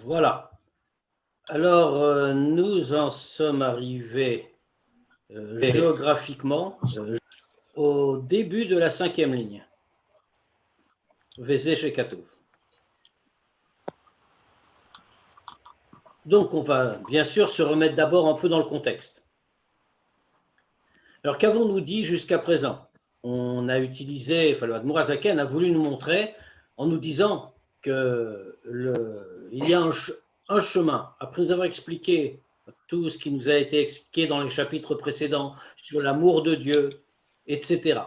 Voilà. Alors, nous en sommes arrivés géographiquement au début de la 5e ligne. Vézé chez Katov. Donc, on va bien sûr se remettre d'abord un peu dans le contexte. Alors, qu'avons-nous dit jusqu'à présent? On a utilisé, enfin, le Admour Hazaken a voulu nous montrer en nous disant qu'il y a un chemin. Après nous avoir expliqué tout ce qui nous a été expliqué dans les chapitres précédents sur l'amour de Dieu, etc.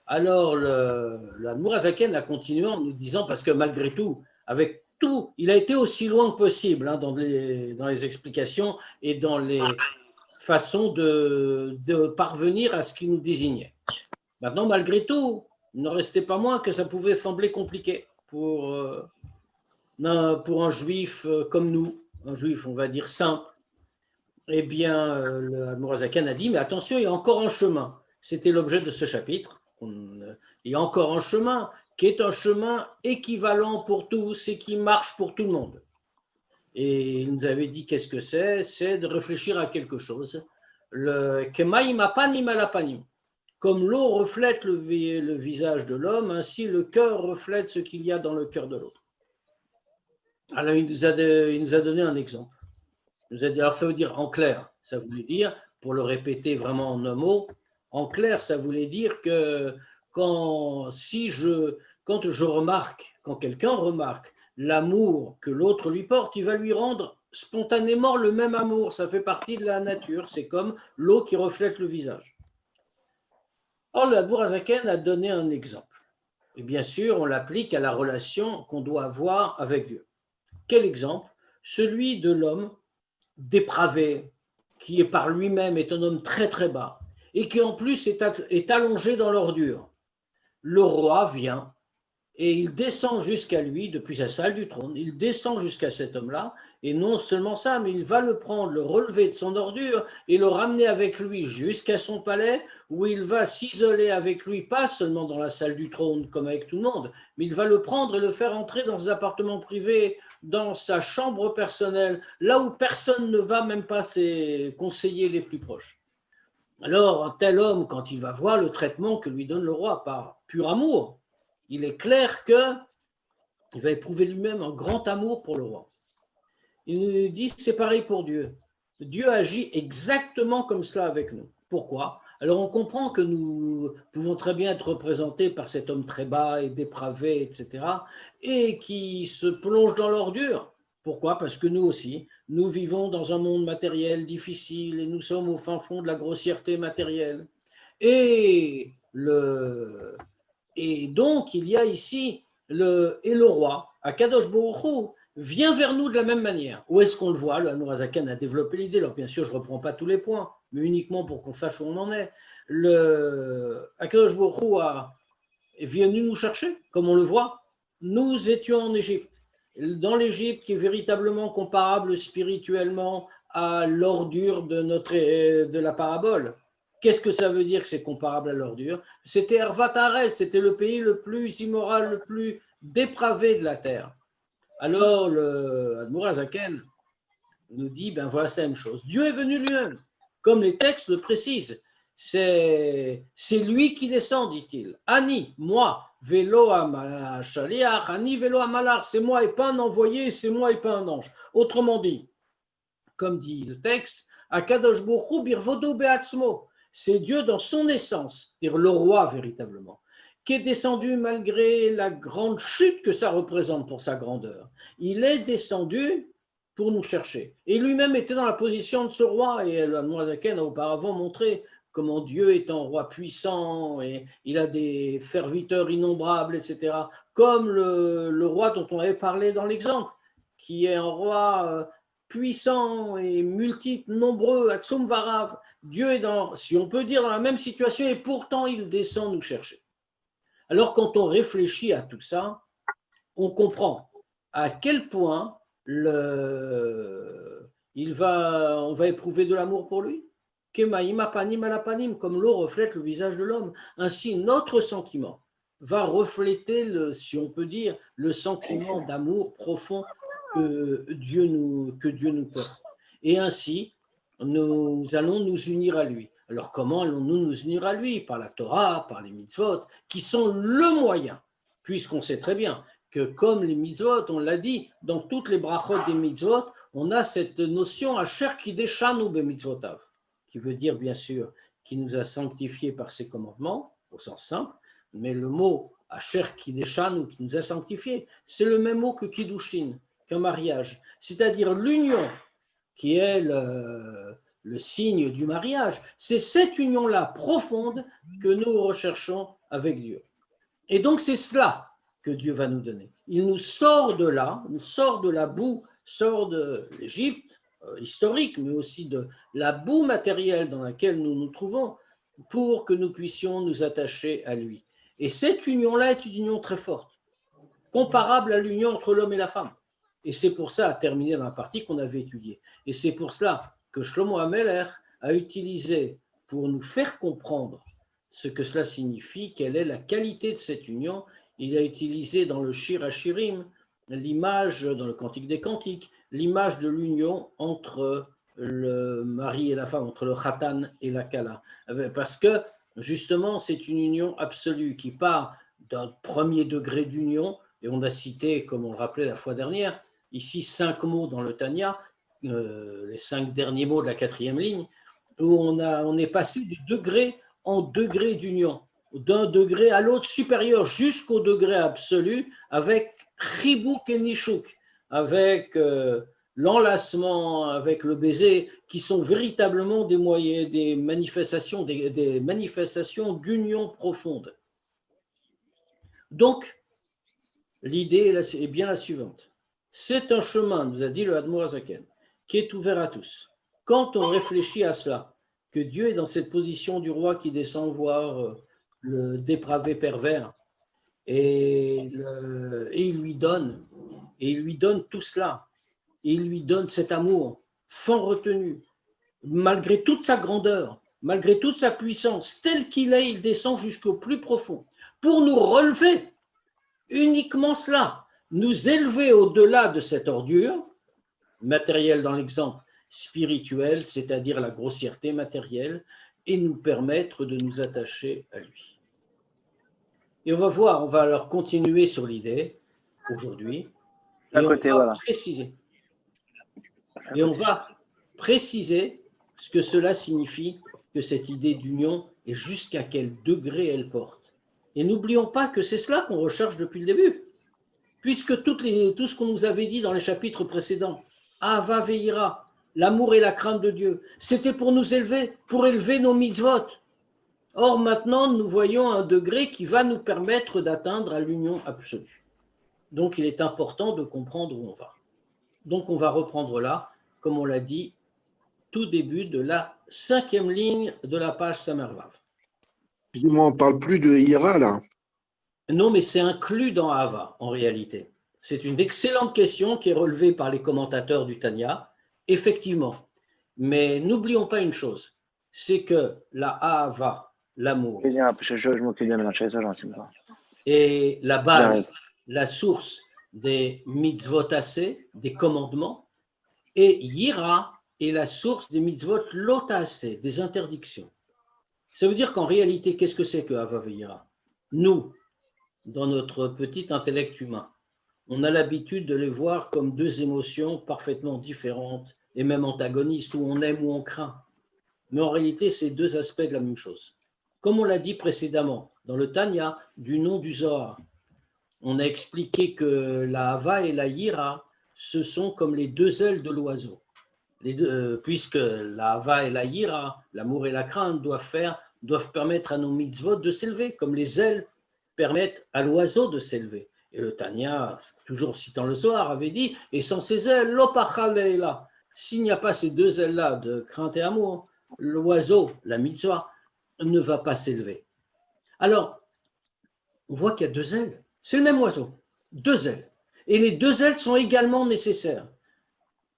Alors, l'Admour Hazaken a continué en nous disant, parce que malgré tout, avec tout, il a été aussi loin que possible dans les explications et dans les façons de parvenir à ce qu'il nous désignait. Maintenant, malgré tout, il n'en restait pas moins que ça pouvait sembler compliqué pour un juif comme nous, un juif, on va dire, simple. Eh bien, le Admour Hazaken a dit, mais attention, il y a encore un chemin. C'était l'objet de ce chapitre. Il y a encore un chemin qui est un chemin équivalent pour tous et qui marche pour tout le monde. Et il nous avait dit qu'est-ce que c'est de réfléchir à quelque chose. Le Kemaim apanim alapanim. Comme l'eau reflète le visage de l'homme, ainsi le cœur reflète ce qu'il y a dans le cœur de l'autre. Alors il nous a donné un exemple. Il nous a dit, alors ça veut dire en clair, ça voulait dire, pour le répéter vraiment en un mot, en clair, ça voulait dire que quand quelqu'un remarque l'amour que l'autre lui porte, il va lui rendre spontanément le même amour. Ça fait partie de la nature. C'est comme l'eau qui reflète le visage. Or, le Admour Hazaken a donné un exemple. Et bien sûr, on l'applique à la relation qu'on doit avoir avec Dieu. Quel exemple? Celui de l'homme dépravé, qui est par lui-même est un homme très très bas, et qui en plus est allongé dans l'ordure. Le roi vient et il descend jusqu'à lui depuis sa salle du trône, il descend jusqu'à cet homme-là, et non seulement ça, mais il va le prendre, le relever de son ordure et le ramener avec lui jusqu'à son palais, où il va s'isoler avec lui, pas seulement dans la salle du trône comme avec tout le monde, mais il va le prendre et le faire entrer dans ses appartements privés, dans sa chambre personnelle, là où personne ne va, même pas ses conseillers les plus proches. Alors, un tel homme, quand il va voir le traitement que lui donne le roi par pur amour, il est clair qu'il va éprouver lui-même un grand amour pour le roi. Il nous dit, c'est pareil pour Dieu. Dieu agit exactement comme cela avec nous. Pourquoi? Alors on comprend que nous pouvons très bien être représentés par cet homme très bas et dépravé, etc., et qui se plonge dans l'ordure. Pourquoi? Parce que nous aussi, nous vivons dans un monde matériel difficile et nous sommes au fin fond de la grossièreté matérielle. Et donc, il y a ici le roi, Akadosh Baruch Hu, vient vers nous de la même manière. Où est-ce qu'on le voit? Le Admour Hazaken a développé l'idée. Alors, bien sûr, je ne reprends pas tous les points, mais uniquement pour qu'on sache où on en est. Akadosh Baruch Hu est venu nous chercher, comme on le voit. Nous étions en Égypte. Dans l'Égypte, qui est véritablement comparable spirituellement à l'ordure de la parabole. Qu'est-ce que ça veut dire que c'est comparable à l'ordure? C'était Hervat Arès, c'était le pays le plus immoral, le plus dépravé de la terre. Alors, le Admour Hazaken nous dit, ben voilà, c'est la même chose. Dieu est venu lui-même, comme les textes le précisent. C'est lui qui descend, dit-il. Ani, moi, vélo à Shaliach, Ani, vélo à Malar, c'est moi et pas un envoyé, c'est moi et pas un ange. Autrement dit, comme dit le texte, Akadosh Baruch Hu birvodo be'atzmo, c'est Dieu dans son essence, c'est-à-dire le roi véritablement, qui est descendu malgré la grande chute que ça représente pour sa grandeur. Il est descendu pour nous chercher. Et lui-même était dans la position de ce roi, et le Admour Hazaken a auparavant montré comment Dieu est un roi puissant, et il a des serviteurs innombrables, etc. Comme le roi dont on avait parlé dans l'exemple, qui est un roi puissant et multiple, nombreux, Atsum Varav. Dieu est si on peut dire, dans la même situation, et pourtant il descend nous chercher. Alors quand on réfléchit à tout ça, on comprend à quel point on va éprouver de l'amour pour lui. Kemaim apanim alapanim, comme l'eau reflète le visage de l'homme. Ainsi, notre sentiment va refléter, si on peut dire, le sentiment d'amour profond que Dieu nous porte. Et ainsi, nous allons nous unir à lui. Alors comment allons-nous nous unir à lui? Par la Torah, par les mitzvot, qui sont le moyen, puisqu'on sait très bien que comme les mitzvot, on l'a dit, dans toutes les brachot des mitzvot, on a cette notion Asher Kideshanu bemitzvotav, qui veut dire bien sûr qui nous a sanctifiés par ses commandements, au sens simple, mais le mot Asher Kideshanu, qui nous a sanctifiés, c'est le même mot que Kiddushin, qu'un mariage, c'est-à-dire l'union qui est le signe du mariage. C'est cette union-là profonde que nous recherchons avec Dieu. Et donc c'est cela que Dieu va nous donner. Il nous sort de là, il sort de la boue, sort de l'Égypte historique, mais aussi de la boue matérielle dans laquelle nous nous trouvons, pour que nous puissions nous attacher à lui. Et cette union-là est une union très forte, comparable à l'union entre l'homme et la femme. Et c'est pour ça, à terminer dans la partie qu'on avait étudiée, et c'est pour cela que Shlomo HaMelech a utilisé, pour nous faire comprendre ce que cela signifie, quelle est la qualité de cette union, il a utilisé dans le Shir HaShirim l'image, dans le Cantique des Cantiques, l'image de l'union entre le mari et la femme, entre le Khatan et la Kala. Parce que, justement, c'est une union absolue qui part d'un premier degré d'union, et on a cité, comme on le rappelait la fois dernière, ici 5 mots dans le Tanya, les 5 derniers mots de la 4e ligne, où on est passé de degré en degré d'union, d'un degré à l'autre supérieur jusqu'au degré absolu, avec Chibouk et Nishuk, avec l'enlacement, avec le baiser, qui sont véritablement des moyens, des manifestations d'union profonde. Donc, l'idée est bien la suivante. C'est un chemin, nous a dit le Admor HaZaken, qui est ouvert à tous. Quand on réfléchit à cela, que Dieu est dans cette position du roi qui descend voir le dépravé pervers, et il lui donne tout cela, et il lui donne cet amour sans retenue, malgré toute sa grandeur, malgré toute sa puissance, tel qu'il est, il descend jusqu'au plus profond, pour nous relever, uniquement cela, nous élever au-delà de cette ordure, matérielle dans l'exemple, spirituel, c'est-à-dire la grossièreté matérielle, et nous permettre de nous attacher à lui. Et on va voir, on va alors continuer sur l'idée aujourd'hui, et on va préciser. Et on va préciser ce que cela signifie, que cette idée d'union et jusqu'à quel degré elle porte. Et n'oublions pas que c'est cela qu'on recherche depuis le début, puisque tout ce qu'on nous avait dit dans les chapitres précédents, Ahava ve'ira, l'amour et la crainte de Dieu, c'était pour nous élever, pour élever nos mitzvot. Or maintenant, nous voyons un degré qui va nous permettre d'atteindre à l'union absolue. Donc il est important de comprendre où on va. Donc on va reprendre là, comme on l'a dit, tout début de la 5e ligne de la page Samervav. Excusez-moi, on ne parle plus de Ira là. Non, mais c'est inclus dans Ahava, en réalité. C'est une excellente question qui est relevée par les commentateurs du Tanya, effectivement. Mais n'oublions pas une chose, c'est que la Ahava, l'amour, est la base, la source des mitzvot assez, des commandements, et Yira est la source des mitzvot lot assez, des interdictions. Ça veut dire qu'en réalité, qu'est-ce que c'est que Ahava ve'Yira? Nous, dans notre petit intellect humain, on a l'habitude de les voir comme deux émotions parfaitement différentes et même antagonistes, où on aime ou on craint. Mais en réalité, c'est deux aspects de la même chose. Comme on l'a dit précédemment, dans le Tanya, du nom du Zohar, on a expliqué que la Hava et la Yira, ce sont comme les deux ailes de l'oiseau. Puisque la Hava et la Yira, l'amour et la crainte, doivent permettre à nos mitzvot de s'élever, comme les ailes permettent à l'oiseau de s'élever. Et le Tanya, toujours citant le Zohar, avait dit, et sans ces ailes, l'opachaleila, s'il n'y a pas ces deux ailes-là de crainte et amour, l'oiseau, la mitzvah, ne va pas s'élever. Alors, on voit qu'il y a deux ailes. C'est le même oiseau, deux ailes. Et les deux ailes sont également nécessaires.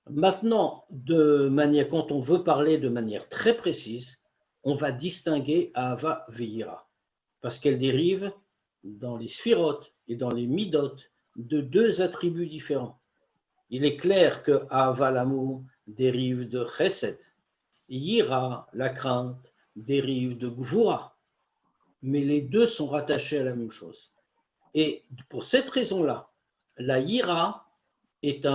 Maintenant, quand on veut parler de manière très précise, on va distinguer Ahava ve'Yira, parce qu'elle dérive dans les sphirotes et dans les midot de deux attributs différents. Il est clair que Ahava, l'amour, dérive de Chesed. Yira, la crainte, dérive de Gvura. Mais les deux sont rattachés à la même chose. Et pour cette raison-là, la Yira est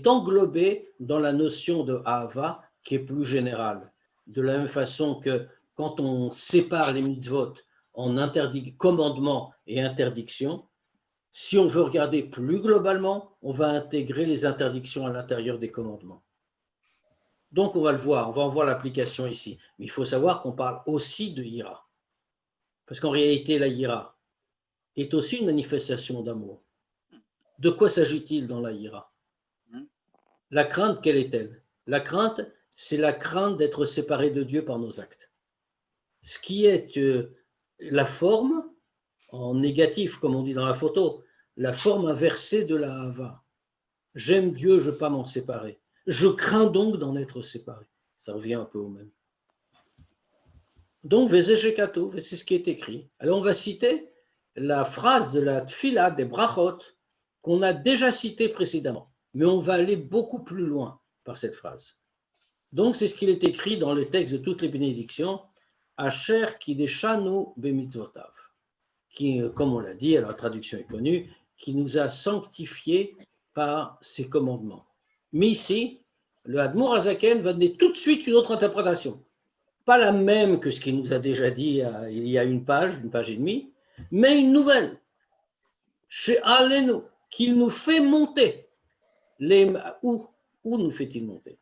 englobée dans la notion de Ahava qui est plus générale. De la même façon que quand on sépare les mitzvot en commandements et interdictions, si on veut regarder plus globalement, on va intégrer les interdictions à l'intérieur des commandements. Donc on va le voir, on va en voir l'application ici. Mais il faut savoir qu'on parle aussi de Yira. Parce qu'en réalité, la Yira est aussi une manifestation d'amour. De quoi s'agit-il dans la Yira? La crainte, quelle est-elle? La crainte, c'est la crainte d'être séparé de Dieu par nos actes. Ce qui est la forme, en négatif, comme on dit dans la photo, la forme inversée de la Hava. J'aime Dieu, je ne veux pas m'en séparer. Je crains donc d'en être séparé. Ça revient un peu au même. Donc, Vezeshekato, c'est ce qui est écrit. Alors, on va citer la phrase de la Tfila des Brachot qu'on a déjà citée précédemment. Mais on va aller beaucoup plus loin par cette phrase. Donc, c'est ce qu'il est écrit dans le texte de toutes les bénédictions, Asher Kideshanu Bemitzvotav, qui, comme on l'a dit, la traduction est connue, qui nous a sanctifiés par ses commandements. Mais ici, le Admour Hazaken va donner tout de suite une autre interprétation. Pas la même que ce qu'il nous a déjà dit il y a une page et demie, mais une nouvelle. Chez Alenu, qu'il nous fait monter. Où nous fait-il monter?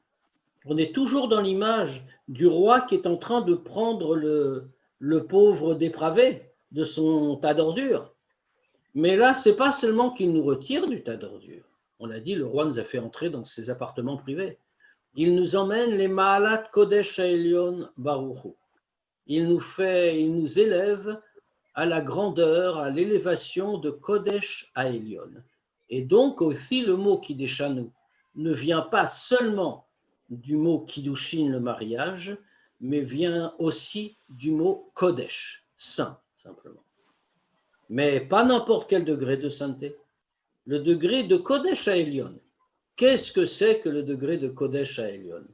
On est toujours dans l'image du roi qui est en train de prendre le pauvre dépravé de son tas d'ordures. Mais là, ce n'est pas seulement qu'il nous retire du tas d'ordures. On l'a dit, le roi nous a fait entrer dans ses appartements privés. Il nous emmène les Ma'alat Kodesh Ha'elyon Baruchu. Il nous élève à la grandeur, à l'élévation de Kodesh Ha'elyon. Et donc aussi le mot Kideshanu ne vient pas seulement du mot Kiddushin, le mariage, mais vient aussi du mot Kodesh, saint, simplement. Mais pas n'importe quel degré de sainteté. Le degré de Kodesh Ha'elyon. Qu'est-ce que c'est que le degré de Kodesh Ha'elyon?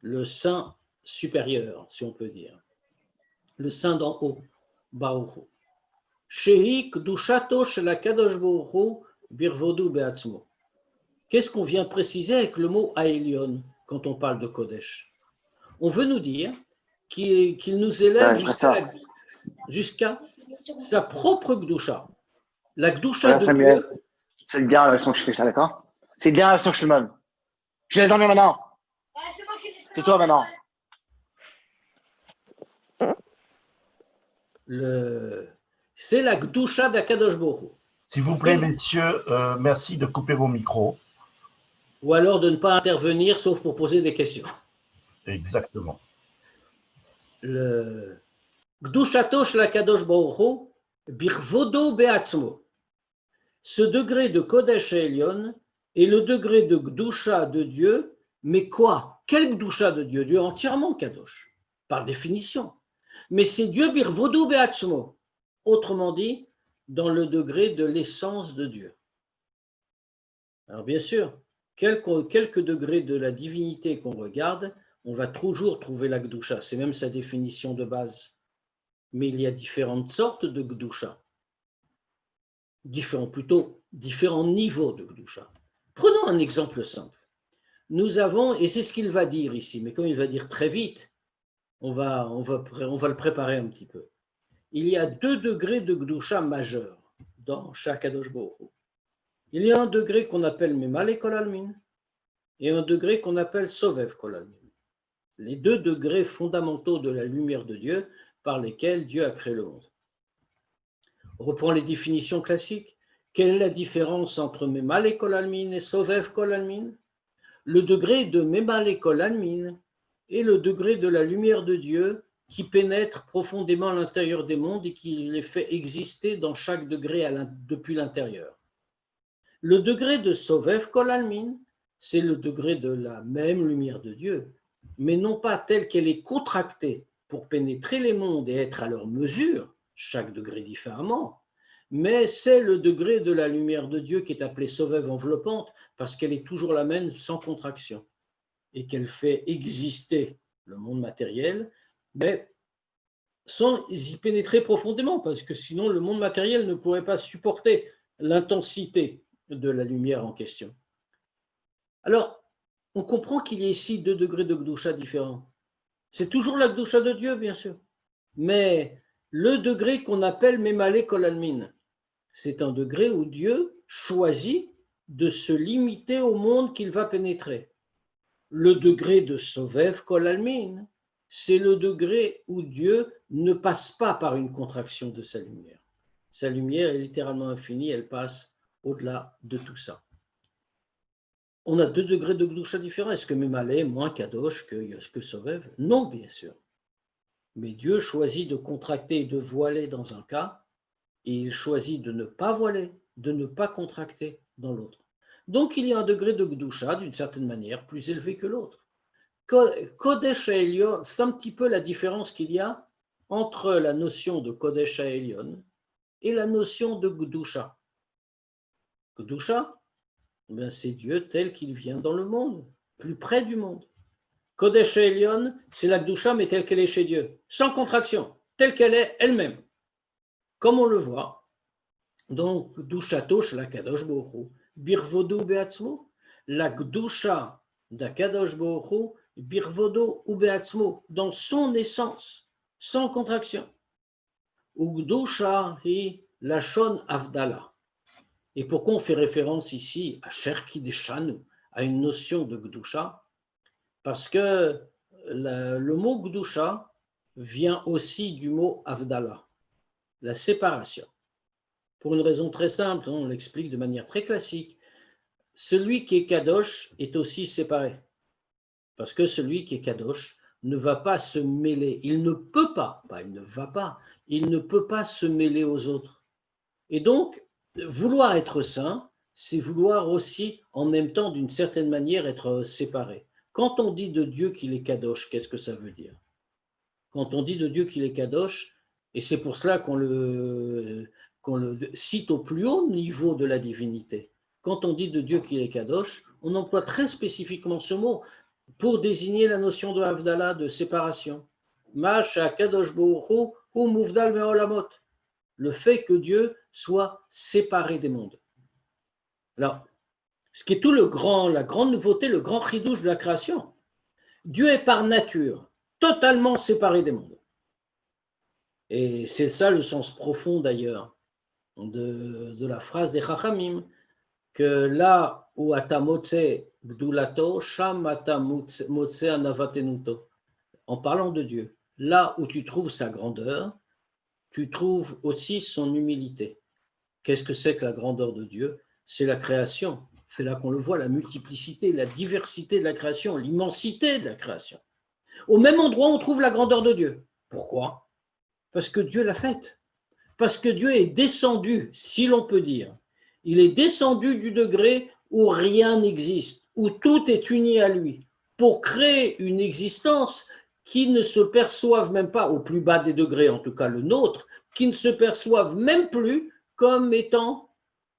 Le saint supérieur, si on peut dire. Le saint d'en haut, Baruch Hu. Shehi Kdushato shel HaKadosh Baruch Hu birvodu be'atzmo. Qu'est-ce qu'on vient préciser avec le mot Ha'elyon quand on parle de Kodesh? On veut nous dire qu'il nous élève jusqu'à sa propre Gdusha. La Gdusha de Dieu. C'est une dernière version que je fais ça, d'accord? C'est une dernière version que je te demande. Je laisse dormir maintenant. C'est toi maintenant. C'est la Gdusha d'Akadosh Baruch Hu. S'il vous plaît, messieurs, merci de couper vos micros. Ou alors de ne pas intervenir, sauf pour poser des questions. Exactement. Le Gdushato shel HaKadosh Baruch Hu birvodo be'atzmo. Ce degré de Kodesh Ha'elyon est le degré de Gdusha de Dieu, mais quoi? Quel Gdusha de Dieu? Dieu entièrement Kadosh, par définition. Mais c'est Dieu birvodo be'atzmo, autrement dit, dans le degré de l'essence de Dieu. Alors bien sûr, quelques degrés de la divinité qu'on regarde, on va toujours trouver la Gdusha, c'est même sa définition de base. Mais il y a différentes sortes de Gdusha. Différents niveaux de Gdusha. Prenons un exemple simple. Nous avons, et c'est ce qu'il va dire ici, mais comme il va dire très vite, on va le préparer un petit peu. Il y a 2 degrés de Gdusha majeurs dans chaque Kadosh Baruch Hu. Il y a un degré qu'on appelle Memale Kol Almin et un degré qu'on appelle Sovev Kol Almin. Les 2 degrés fondamentaux de la lumière de Dieu par lesquels Dieu a créé le monde. On reprend les définitions classiques. Quelle est la différence entre Memale Kol Almin et Sovev Kol Almin? Le degré de Memale Kol Almin est le degré de la lumière de Dieu qui pénètre profondément à l'intérieur des mondes et qui les fait exister dans chaque degré depuis l'intérieur. Le degré de Sovev Kol Almin, c'est le degré de la même lumière de Dieu, mais non pas telle qu'elle est contractée pour pénétrer les mondes et être à leur mesure, chaque degré différemment, mais c'est le degré de la lumière de Dieu qui est appelé Sovev enveloppante, parce qu'elle est toujours la même sans contraction, et qu'elle fait exister le monde matériel, mais sans y pénétrer profondément, parce que sinon le monde matériel ne pourrait pas supporter l'intensité de la lumière en question. Alors, on comprend qu'il y a ici 2 degrés de Gdusha différents. C'est toujours la Gdusha de Dieu, bien sûr, mais le degré qu'on appelle Memale Kol Almin, c'est un degré où Dieu choisit de se limiter au monde qu'il va pénétrer. Le degré de Sovev Kol Almin, c'est le degré où Dieu ne passe pas par une contraction de sa lumière. Sa lumière est littéralement infinie, elle passe au-delà de tout ça. On a 2 degrés de Gdusha différents. Est-ce que Memale est moins Kadosh que Sovev? Non, bien sûr. Mais Dieu choisit de contracter et de voiler dans un cas, et il choisit de ne pas voiler, de ne pas contracter dans l'autre. Donc il y a un degré de Gdusha, d'une certaine manière, plus élevé que l'autre. Kodesh Elyon, c'est un petit peu la différence qu'il y a entre la notion de Kodesh Elyon et la notion de Gdusha. Gdusha, c'est Dieu tel qu'il vient dans le monde, plus près du monde. Kodesh Elyon, c'est la Gdusha, mais telle qu'elle est chez Dieu, sans contraction, telle qu'elle est elle-même, comme on le voit. Donc, Gdushato shel HaKadosh Baruch Hu, birvodo be'atzmo, la Gdusha d'Akadosh Baruch Hu, birvodo ou be'atzmo, dans son essence, sans contraction. Ugdusha hi lashon avdala. Et pourquoi on fait référence ici à Cherki Deshanu, à une notion de Gdusha? Parce que le mot Gdusha vient aussi du mot Avdala, la séparation. Pour une raison très simple, on l'explique de manière très classique. Celui qui est Kadosh est aussi séparé. Parce que celui qui est Kadosh ne va pas se mêler. Il ne peut pas, il ne va pas, il ne peut pas se mêler aux autres. Et donc, vouloir être saint, c'est vouloir aussi, en même temps, d'une certaine manière, être séparé. Quand on dit de Dieu qu'il est Kadosh, qu'est-ce que ça veut dire? Quand on dit de Dieu qu'il est Kadosh, et c'est pour cela qu'on le cite au plus haut niveau de la divinité. Quand on dit de Dieu qu'il est Kadosh, on emploie très spécifiquement ce mot pour désigner la notion de Havdalah, de séparation. Masha Kadosh Baruch Hu ou Muvdal Me'olamot. Le fait que Dieu soit séparé des mondes. Alors, ce qui est la grande nouveauté, le grand chidouche de la création, Dieu est par nature totalement séparé des mondes. Et c'est ça le sens profond d'ailleurs de la phrase des Chachamim, que là où ata motse gdulato, sham ata motse anavatenuto. En parlant de Dieu, là où tu trouves sa grandeur, tu trouves aussi son humilité. Qu'est-ce que c'est que la grandeur de Dieu? C'est la création. C'est là qu'on le voit, la multiplicité, la diversité de la création, l'immensité de la création. Au même endroit, on trouve la grandeur de Dieu. Pourquoi? Parce que Dieu l'a faite. Parce que Dieu est descendu, si l'on peut dire. Il est descendu du degré où rien n'existe, où tout est uni à lui, pour créer une existence qui ne se perçoive même pas, au plus bas des degrés, en tout cas le nôtre, qui ne se perçoive même plus comme étant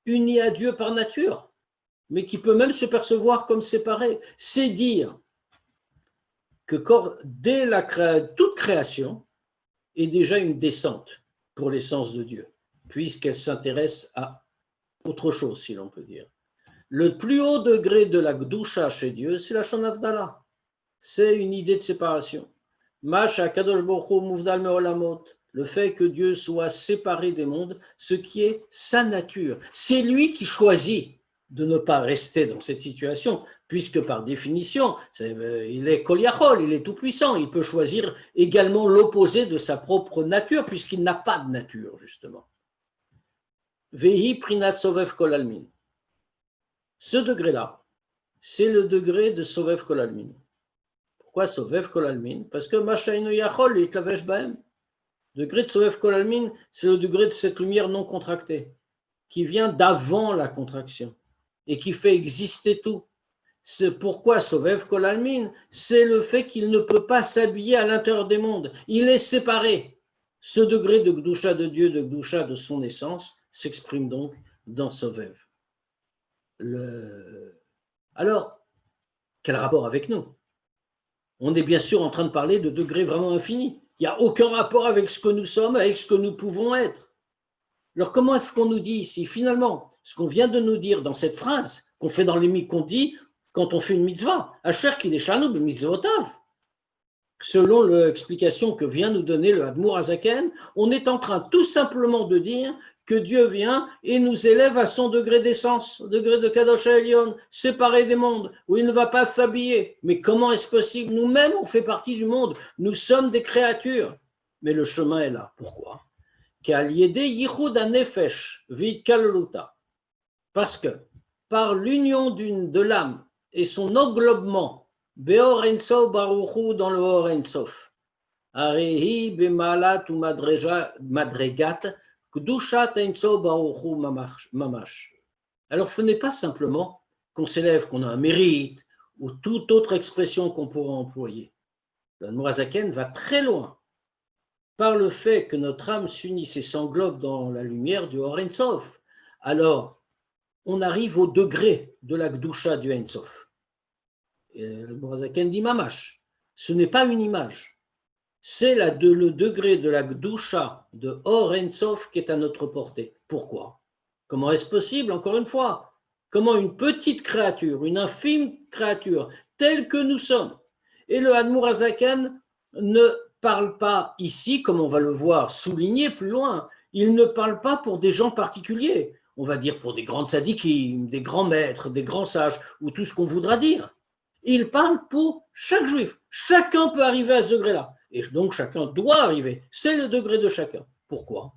unis à Dieu par nature, mais qui peut même se percevoir comme séparé. C'est dire que dès toute création est déjà une descente pour l'essence de Dieu, puisqu'elle s'intéresse à autre chose, si l'on peut dire. Le plus haut degré de la Gdusha chez Dieu, c'est la Shon Havdalah. C'est une idée de séparation. Masha Kadosh Baruch Hu Muvdal Me'olamot, le fait que Dieu soit séparé des mondes, ce qui est sa nature. C'est lui qui choisit de ne pas rester dans cette situation, puisque par définition, il est Kol Yachol, il est tout-puissant, il peut choisir également l'opposé de sa propre nature, puisqu'il n'a pas de nature, justement. Vehi Prinat Sovev Kol Almin. Ce degré-là, c'est le degré de Sovev Kol Almin. Pourquoi Sovev Kol Almin? Parce que Mashainu Yachol et Klavesh Bahem. Le degré de Sovev Kol Almin, c'est le degré de cette lumière non contractée, qui vient d'avant la contraction et qui fait exister tout. C'est pourquoi Sovev Kol Almin, c'est le fait qu'il ne peut pas s'habiller à l'intérieur des mondes. Il est séparé. Ce degré de Gdusha de Dieu, de Gdusha de son essence, s'exprime donc dans Sovev. Alors, quel rapport avec nous? On est bien sûr en train de parler de degrés vraiment infinis. Il n'y a aucun rapport avec ce que nous sommes, avec ce que nous pouvons être. Alors, comment est-ce qu'on nous dit ici? Finalement, ce qu'on vient de nous dire dans cette phrase, qu'on fait dans les qu'on dit quand on fait une mitzvah, Asher kideshanu b'mitzvotav. Selon l'explication que vient nous donner le Admour Hazaken, on est en train tout simplement de dire que Dieu vient et nous élève à son degré d'essence, au degré de Kadosh Elyon, séparé des mondes, où il ne va pas s'habiller. Mais comment est-ce possible? Nous-mêmes, on fait partie du monde, nous sommes des créatures. Mais le chemin est là. Pourquoi? Parce que par l'union de l'âme et son englobement, Beor Ensof Baruchu dans le Or Ensof, Arehi Bemalat ou Madregat, Kdushat Ensof Baruchu Mamash. Alors ce n'est pas simplement qu'on s'élève, qu'on a un mérite, ou toute autre expression qu'on pourra employer. Le Mourazaken va très loin. Par le fait que notre âme s'unisse et s'englobe dans la lumière du Or Ensof, alors on arrive au degré de la Gdusha du Ensof. Le Mourazaken dit Mamash, ce n'est pas une image, c'est le degré de la Gdusha de Or Ensof qui est à notre portée. Pourquoi? Comment est-ce possible? Encore une fois, comment une petite créature, une infime créature, telle que nous sommes, et le Admour Hazaken ne parle pas ici, comme on va le voir souligné plus loin, il ne parle pas pour des gens particuliers, on va dire pour des grandes sadikim, des grands maîtres, des grands sages, ou tout ce qu'on voudra dire. Il parle pour chaque juif. Chacun peut arriver à ce degré-là. Et donc chacun doit arriver. C'est le degré de chacun. Pourquoi?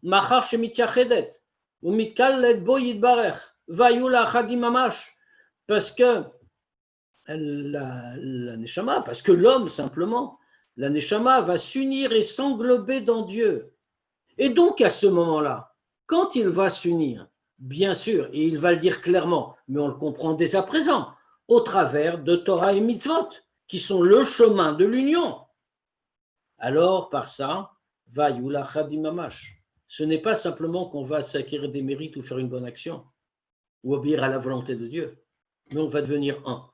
Machar shemityachedet, ou mitkallet bo yitbarech, vayula chadim mamash. Parce que la neshama, parce que l'homme simplement, la neshama va s'unir et s'englober dans Dieu. Et donc à ce moment-là, quand il va s'unir, bien sûr, et il va le dire clairement, mais on le comprend dès à présent, au travers de Torah et Mitzvot, qui sont le chemin de l'union. Alors, par ça, va Yula Chadim Mamash. Ce n'est pas simplement qu'on va s'acquérir des mérites ou faire une bonne action, ou obéir à la volonté de Dieu, mais on va devenir un.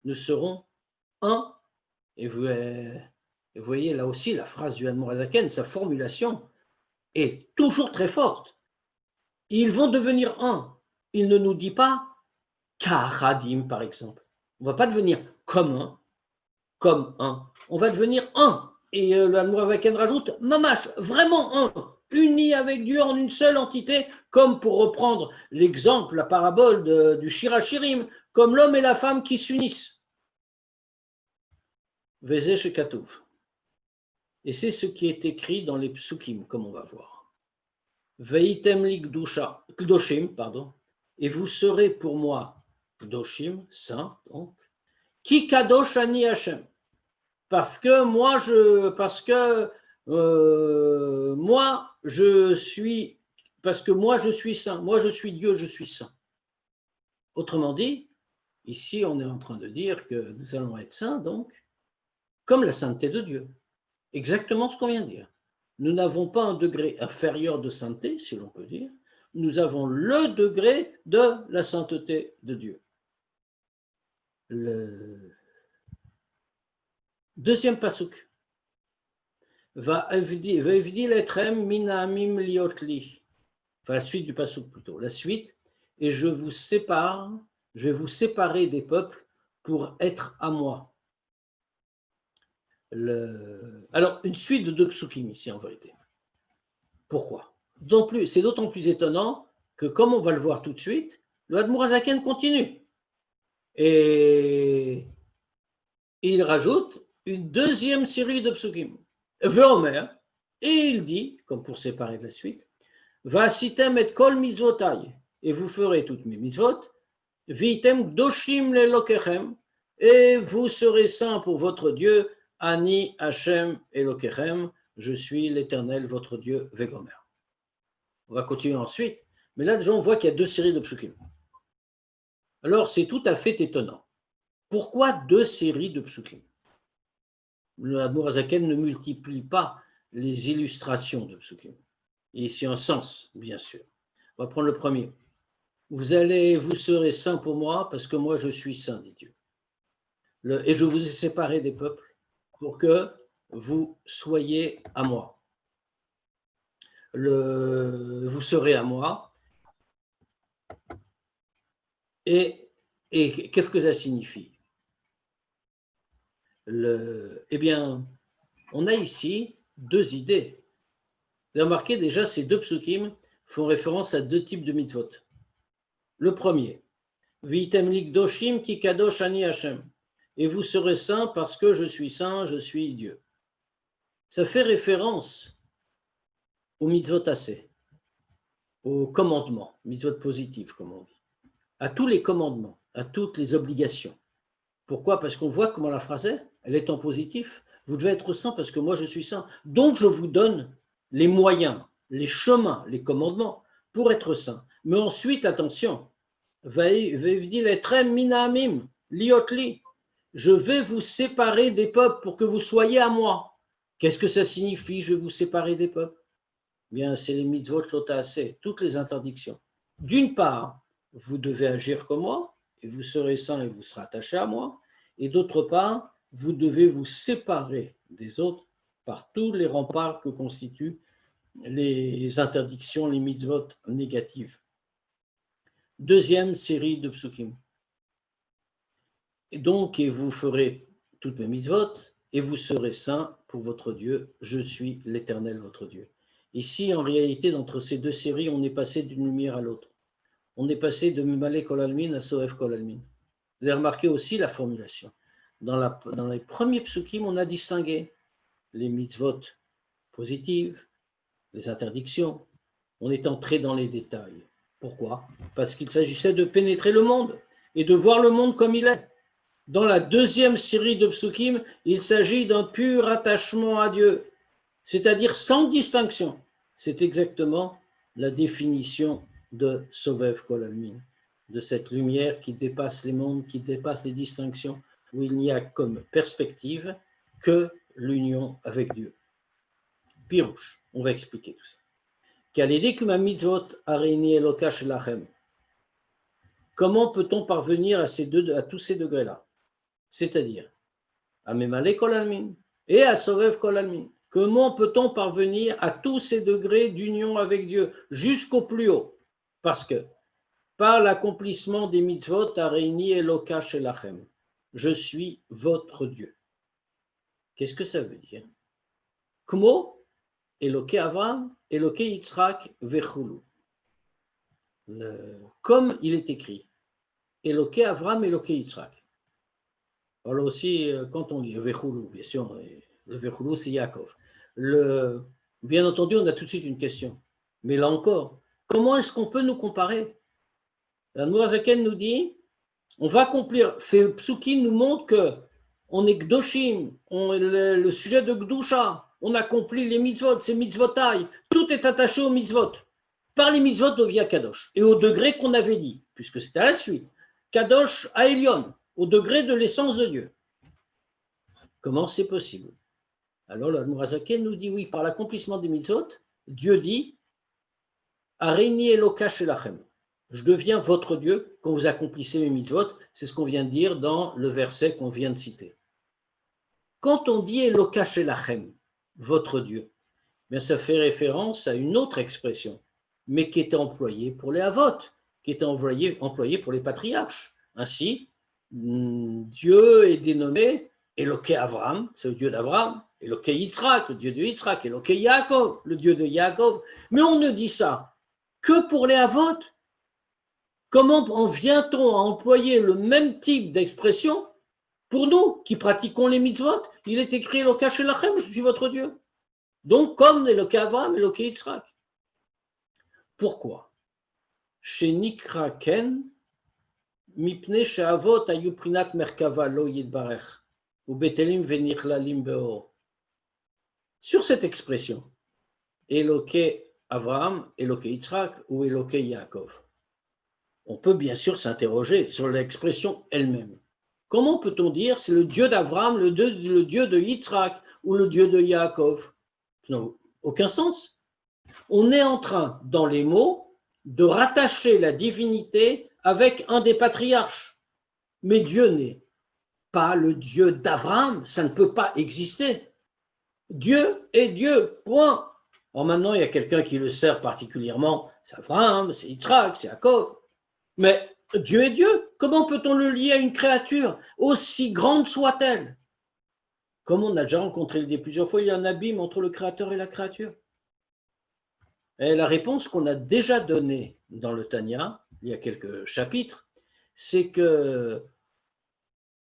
Nous serons un. Et vous voyez là aussi la phrase du Admour Hazaken, sa formulation est toujours très forte. Ils vont devenir un. Il ne nous dit pas Ka'achadim, par exemple. On ne va pas devenir comme un. On va devenir un. Et le Admour Hazaken rajoute Mamash, vraiment un, uni avec Dieu en une seule entité, comme pour reprendre l'exemple, la parabole du Shirachirim, comme l'homme et la femme qui s'unissent. Vezeh shekatuv. Et c'est ce qui est écrit dans les psukim, comme on va voir. Veitem li kdoshim, pardon, et vous serez pour moi kdoshim, saint, donc, ki kadosh ani Hashem, parce que moi je suis saint, moi je suis Dieu, je suis saint. Autrement dit, ici on est en train de dire que nous allons être saints, donc, comme la sainteté de Dieu. Exactement ce qu'on vient de dire. Nous n'avons pas un degré inférieur de sainteté, si l'on peut dire. Nous avons le degré de la sainteté de Dieu. Le deuxième pasuk. Va'evdil etrem min ha'amim liot li. Enfin, la suite du pasuk plutôt. La suite. Et je vais vous séparer des peuples pour être à moi. Alors, une suite de deux psukim ici en vérité. Pourquoi? C'est d'autant plus étonnant que, comme on va le voir tout de suite, le Admour Hazaken continue. Et il rajoute une deuxième série de psukim. Veomer, et il dit, comme pour séparer de la suite, Vasitem et kol mitzvotai, et vous ferez toutes mes mitzvot, Vitem gdoshim lelokechem, et vous serez saints pour votre Dieu, Ani Hashem Elokechem, je suis l'Éternel, votre Dieu, Vegomer. On va continuer ensuite, mais là déjà on voit qu'il y a deux séries de psukim. Alors c'est tout à fait étonnant. Pourquoi deux séries de psukim? Le Admour Hazaken ne multiplie pas les illustrations de psukim. Et ici un sens, bien sûr. On va prendre le premier. Vous serez saints pour moi parce que moi je suis saint, dit Dieu. Et je vous ai séparés des peuples pour que vous soyez à moi. Vous serez à moi. Et qu'est-ce que ça signifie? Eh bien, on a ici deux idées. Vous avez remarqué déjà, ces deux psukim font référence à deux types de mitzvot. Le premier, Vitem likdoshim ki kadosh ani Hashem. Et vous serez saints parce que je suis saint, je suis Dieu. Ça fait référence au mitzvot assez, aux commandements, mitzvot positifs, comme on dit, à tous les commandements, à toutes les obligations. Pourquoi? Parce qu'on voit comment la phrase est, elle est en positif. Vous devez être saint parce que moi je suis saint. Donc je vous donne les moyens, les chemins, les commandements pour être saint. Mais ensuite, attention, je vais vous séparer des peuples pour que vous soyez à moi. Qu'est-ce que ça signifie, je vais vous séparer des peuples? Bien, c'est les mitzvot lotaaseh, toutes les interdictions. D'une part, vous devez agir comme moi, et vous serez saint et vous serez attaché à moi. Et d'autre part, vous devez vous séparer des autres par tous les remparts que constituent les interdictions, les mitzvot négatives. Deuxième série de psukim. Et donc, et vous ferez toutes mes mitzvot, et vous serez saints pour votre Dieu. Je suis l'Éternel, votre Dieu. Ici, en réalité, d'entre ces deux séries, on est passé d'une lumière à l'autre. On est passé de Mimalé Kol Almin à Soev Kol Almin. Vous avez remarqué aussi la formulation. Dans les premiers psukim, on a distingué les mitzvot positives, les interdictions. On est entré dans les détails. Pourquoi? Parce qu'il s'agissait de pénétrer le monde et de voir le monde comme il est. Dans la deuxième série de psukim, il s'agit d'un pur attachement à Dieu, c'est-à-dire sans distinction. C'est exactement la définition de Sovev Kol Almin, de cette lumière qui dépasse les mondes, qui dépasse les distinctions, où il n'y a comme perspective que l'union avec Dieu. Pirouche, on va expliquer tout ça. Comment peut-on parvenir à tous ces degrés-là? C'est-à-dire, à Memale Kol Almin et à Sovev Kol Almin. Comment peut-on parvenir à tous ces degrés d'union avec Dieu, jusqu'au plus haut? Parce que, par l'accomplissement des mitzvot, Areini Eloka Shelachem, je suis votre Dieu. Qu'est-ce que ça veut dire? Kmo, Eloke Avram, Eloke Yitzhak, Vechulu. Comme il est écrit, Eloke Avram, Eloke Yitzhak. Alors aussi, quand on dit Vechulu, bien sûr, le Vechulu, c'est Yaakov. Bien entendu, on a tout de suite une question. Mais là encore, comment est-ce qu'on peut nous comparer? La Nourazaken nous dit, on va accomplir, ces psukim nous montrent qu'on est Gdoshim, le sujet de Gdusha, on accomplit les mitzvot, c'est mitzvotai, tout est attaché aux mitzvot. Par les mitzvot, on devient Kadosh. Et au degré qu'on avait dit, puisque c'était à la suite, Kadosh à Elion, au degré de l'essence de Dieu. Comment c'est possible? Alors la Nourazaken nous dit, oui, par l'accomplissement des mitzvot, Dieu dit, Areini Eloka Shelachem. Je deviens votre Dieu quand vous accomplissez mes mitzvot. C'est ce qu'on vient de dire dans le verset qu'on vient de citer. Quand on dit Eloka Shelachem, votre Dieu, bien ça fait référence à une autre expression, mais qui était employée pour les Avot, qui était employée pour les patriarches. Ainsi, Dieu est dénommé Eloke Avram, c'est le Dieu d'Avram, Eloke Yitzhak, le Dieu de Yitzhak, Eloke Yaakov, le Dieu de Yaakov. Mais on ne dit ça que pour les Avot. Comment en vient-on à employer le même type d'expression pour nous qui pratiquons les mitzvot? Il est écrit Eloka Shelachem, je suis votre Dieu. Donc, comme Eloka Avram, Eloka Yitzhak. Pourquoi? Chez Nikra Ken, Mipne Sheavot Ayu Prinat Merkava Lo Yidbarech, ou Betelim Venichlalim Beor. Sur cette expression, Eloka Avram, Eloka Yitzhak ou Eloka Yaakov, on peut bien sûr s'interroger sur l'expression elle-même. Comment peut-on dire c'est le Dieu d'Avram, le Dieu de Yitzhak ou le Dieu de Yaakov? Ça n'a aucun sens. On est en train, dans les mots, de rattacher la divinité avec un des patriarches. Mais Dieu n'est pas le Dieu d'Abraham, ça ne peut pas exister. Dieu est Dieu, point. Alors maintenant, il y a quelqu'un qui le sert particulièrement, c'est Abraham, c'est Yitzhak, c'est Jacob. Mais Dieu est Dieu. Comment peut-on le lier à une créature, aussi grande soit-elle? Comme on a déjà rencontré l'idée plusieurs fois, il y a un abîme entre le créateur et la créature. Et la réponse qu'on a déjà donnée dans le Tanya, il y a quelques chapitres, c'est que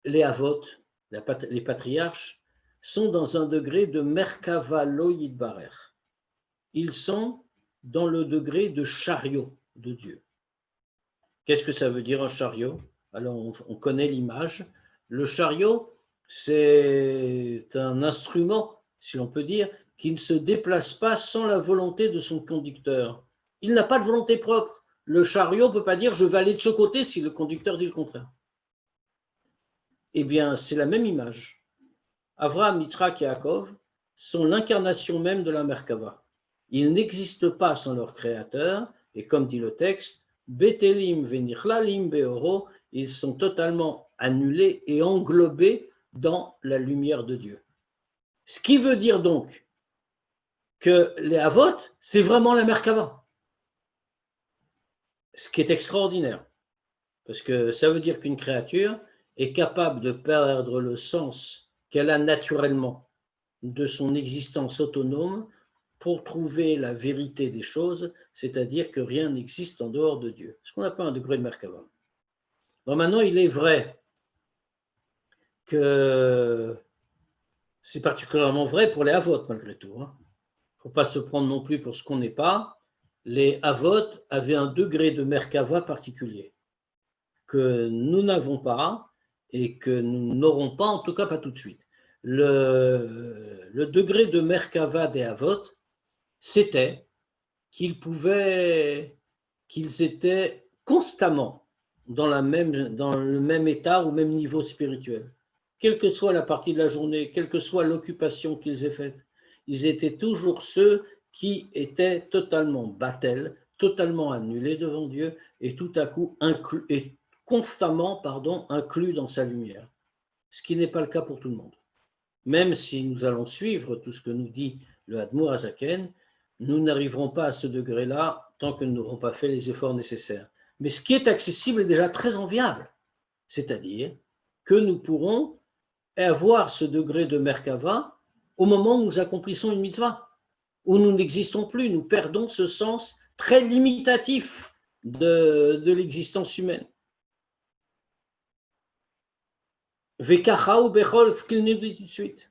les avot, les patriarches, sont dans un degré de Merkava lo yitbarer. Ils sont dans le degré de chariot de Dieu. Qu'est-ce que ça veut dire un chariot? Alors on connaît l'image. Le chariot, c'est un instrument, si l'on peut dire, qui ne se déplace pas sans la volonté de son conducteur. Il n'a pas de volonté propre. Le chariot ne peut pas dire « je vais aller de ce côté » si le conducteur dit le contraire. Eh bien, c'est la même image. Avraham, Yitzhak et Yaakov sont l'incarnation même de la Merkava. Ils n'existent pas sans leur créateur, et comme dit le texte, Betelim venichlalim beoro, ils sont totalement annulés et englobés dans la lumière de Dieu. Ce qui veut dire donc que les Avot, c'est vraiment la Merkava. Ce qui est extraordinaire, parce que ça veut dire qu'une créature est capable de perdre le sens qu'elle a naturellement de son existence autonome pour trouver la vérité des choses, c'est-à-dire que rien n'existe en dehors de Dieu. Ce qu'on appelle un degré de Merkava. Donc maintenant, il est vrai que c'est particulièrement vrai pour les Avot, malgré tout. Il ne faut pas se prendre non plus pour ce qu'on n'est pas. Les Avot avaient un degré de Merkava particulier que nous n'avons pas et que nous n'aurons pas, en tout cas pas tout de suite. Le degré de Merkava des Avot, c'était qu'ils étaient constamment dans le même état, au même niveau spirituel. Quelle que soit la partie de la journée, quelle que soit l'occupation qu'ils aient faite, ils étaient toujours ceux qui étaient totalement battels, totalement annulés devant Dieu et tout à coup constamment inclus dans sa lumière. Ce qui n'est pas le cas pour tout le monde. Même si nous allons suivre tout ce que nous dit le Admour Hazaken, nous n'arriverons pas à ce degré-là tant que nous n'aurons pas fait les efforts nécessaires. Mais ce qui est accessible est déjà très enviable. C'est-à-dire que nous pourrons avoir ce degré de Merkava au moment où nous accomplissons une mitzvah, où nous n'existons plus, nous perdons ce sens très limitatif de l'existence humaine. Vekacha ou bechol, ce qu'il nous dit tout de suite.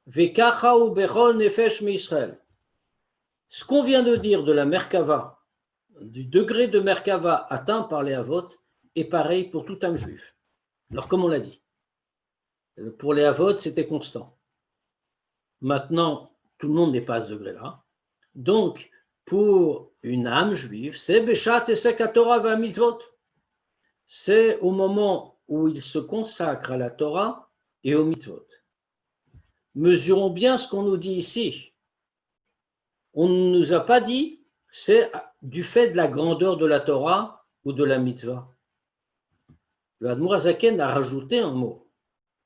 Vekacha ou bechol nefesh me'Israël. Ce qu'on vient de dire de la Merkava, du degré de Merkava atteint par les Avot, est pareil pour tout âme juif. Alors, comme on l'a dit, pour les Avot, c'était constant. Maintenant, tout le monde n'est pas à ce degré-là. Donc, pour une âme juive, c'est Beshat et Sekatora va mitzvot. C'est au moment où il se consacre à la Torah et aux mitzvot. Mesurons bien ce qu'on nous dit ici. On ne nous a pas dit, c'est du fait de la grandeur de la Torah ou de la mitzvah. Le Admour Hazaken a rajouté un mot.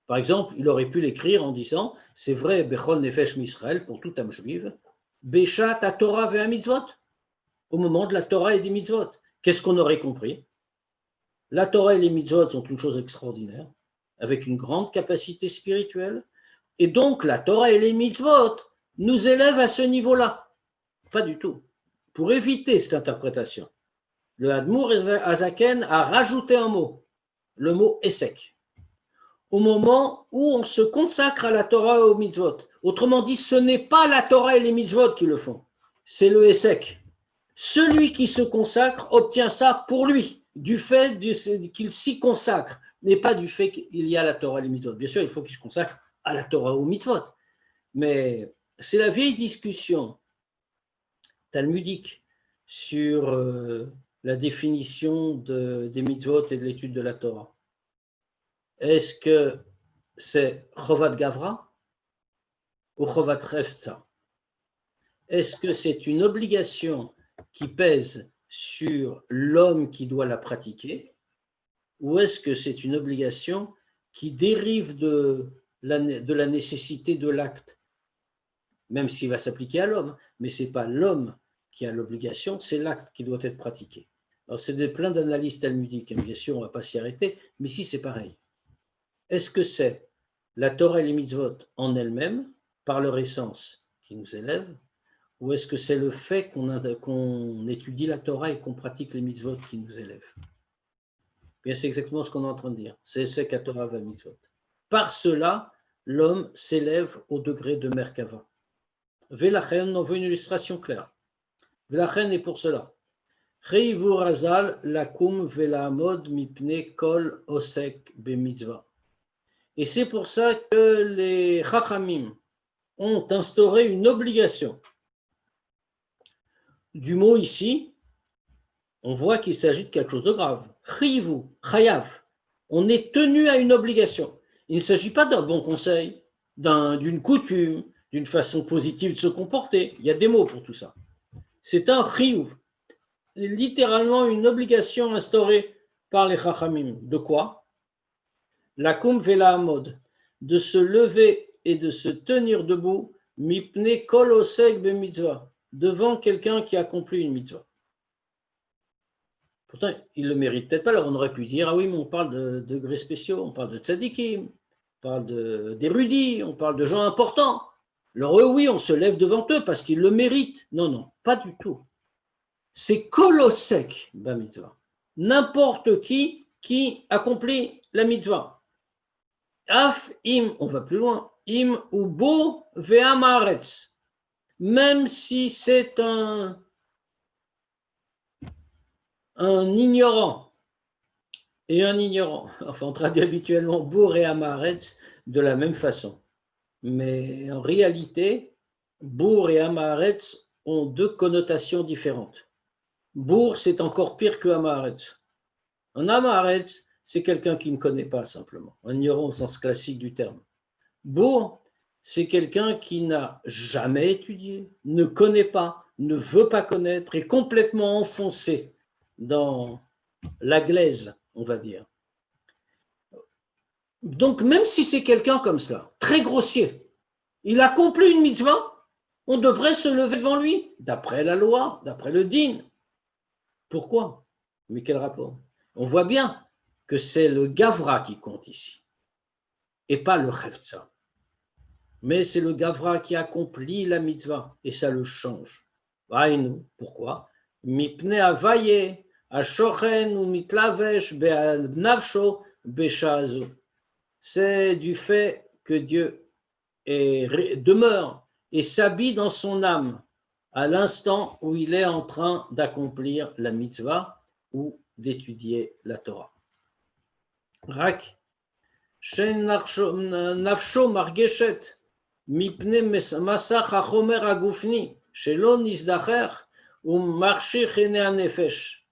Par exemple, il aurait pu l'écrire en disant, c'est vrai, Bechol Nefesh Misraël, pour toute âme juive, Beshat à Torah ve mitzvot, au moment de la Torah et des mitzvot. Qu'est-ce qu'on aurait compris? La Torah et les mitzvot sont une chose extraordinaire, avec une grande capacité spirituelle, et donc la Torah et les mitzvot nous élèvent à ce niveau-là. Pas du tout. Pour éviter cette interprétation, le Admour Hazaken a rajouté un mot, le mot Essek, au moment où on se consacre à la Torah et aux mitzvot. Autrement dit, ce n'est pas la Torah et les mitzvot qui le font, c'est le Essek. Celui qui se consacre obtient ça pour lui, du fait qu'il s'y consacre, mais pas du fait qu'il y a la Torah et les mitzvot. Bien sûr, il faut qu'il se consacre à la Torah et aux mitzvot, mais c'est la vieille discussion talmudique sur la définition des mitzvot et de l'étude de la Torah. Est-ce que c'est Chovat Gavra ou Chovat Refza? Est-ce que c'est une obligation qui pèse sur l'homme qui doit la pratiquer, ou est-ce que c'est une obligation qui dérive de la nécessité de l'acte, même s'il va s'appliquer à l'homme, mais ce n'est pas l'homme qui a l'obligation, c'est l'acte qui doit être pratiqué. Alors c'est plein d'analyses talmudiques, bien sûr on ne va pas s'y arrêter, mais ici c'est pareil. Est-ce que c'est la Torah et les mitzvot en elles-mêmes, par leur essence, qui nous élèvent, ou est-ce que c'est le fait qu'on étudie la Torah et qu'on pratique les mitzvot qui nous élèvent? Bien, c'est exactement ce qu'on est en train de dire. C'est qu'à Torah va mitzvot. Par cela, l'homme s'élève au degré de Merkava. Velachen, on veut une illustration claire. Velachen est pour cela. Cheivu razal lakum velamod mipne kol osek bemitzvah. Et c'est pour ça que les Chachamim ont instauré une obligation. Du mot ici, on voit qu'il s'agit de quelque chose de grave. Cheivu, chayav. On est tenu à une obligation. Il ne s'agit pas d'un bon conseil, d'une coutume, d'une façon positive de se comporter. Il y a des mots pour tout ça. C'est un chiyuv. C'est littéralement une obligation instaurée par les chachamim. De quoi? Lakum vela amod, de se lever et de se tenir debout, mipne kol osek be mitzvah, devant quelqu'un qui accomplit une mitzvah. Pourtant, il ne le mérite peut-être pas. Alors on aurait pu dire, ah oui, mais on parle de degrés spéciaux, on parle de tzadikim, on parle d'érudits, on parle de gens importants. Alors eux, oui, on se lève devant eux parce qu'ils le méritent. Non, non, pas du tout. C'est kolosek, ba mitzvah. N'importe qui accomplit la mitzvah. Af im, on va plus loin, im ou bo ve'amaretz. Même si c'est un ignorant et un ignorant, enfin on traduit habituellement bourg et amaretz de la même façon. Mais en réalité, bourg et amaretz ont deux connotations différentes. Bourg, c'est encore pire que amaretz. Un amaretz, c'est quelqu'un qui ne connaît pas simplement, un ignorant au sens classique du terme. Bourg, c'est quelqu'un qui n'a jamais étudié, ne connaît pas, ne veut pas connaître, est complètement enfoncé dans la glaise, on va dire. Donc, même si c'est quelqu'un comme cela, très grossier, il accomplit une mitzvah, on devrait se lever devant lui, d'après la loi, d'après le din. Pourquoi? Mais quel rapport? On voit bien que c'est le gavra qui compte ici, et pas le chefza. Mais c'est le gavra qui accomplit la mitzvah, et ça le change. Pourquoi? Mipne avaye, ashochen ou mitlavesh be'navsho be'shazo. C'est du fait que Dieu demeure et s'habille dans son âme à l'instant où il est en train d'accomplir la mitzvah ou d'étudier la Torah. Rak, shen nafsho margeshet, mipne masach hachomer agufni, shelo nisdacher, ou marché chene anefesh.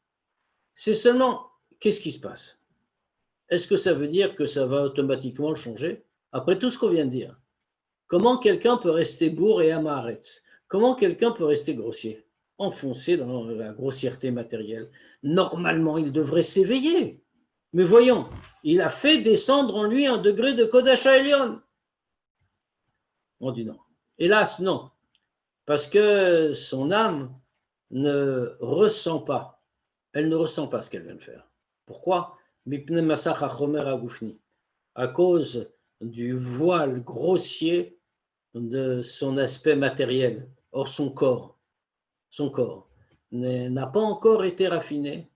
C'est seulement, qu'est-ce qui se passe? Est-ce que ça veut dire que ça va automatiquement le changer? Après tout ce qu'on vient de dire, comment quelqu'un peut rester bourg et amaretz? Comment quelqu'un peut rester grossier? Enfoncé dans la grossièreté matérielle. Normalement, il devrait s'éveiller. Mais voyons, il a fait descendre en lui un degré de Kodesh Elyon. On dit non. Hélas, non. Parce que son âme ne ressent pas. Elle ne ressent pas ce qu'elle vient de faire. Pourquoi? À cause du voile grossier de son aspect matériel. Or, son corps n'a pas encore été raffiné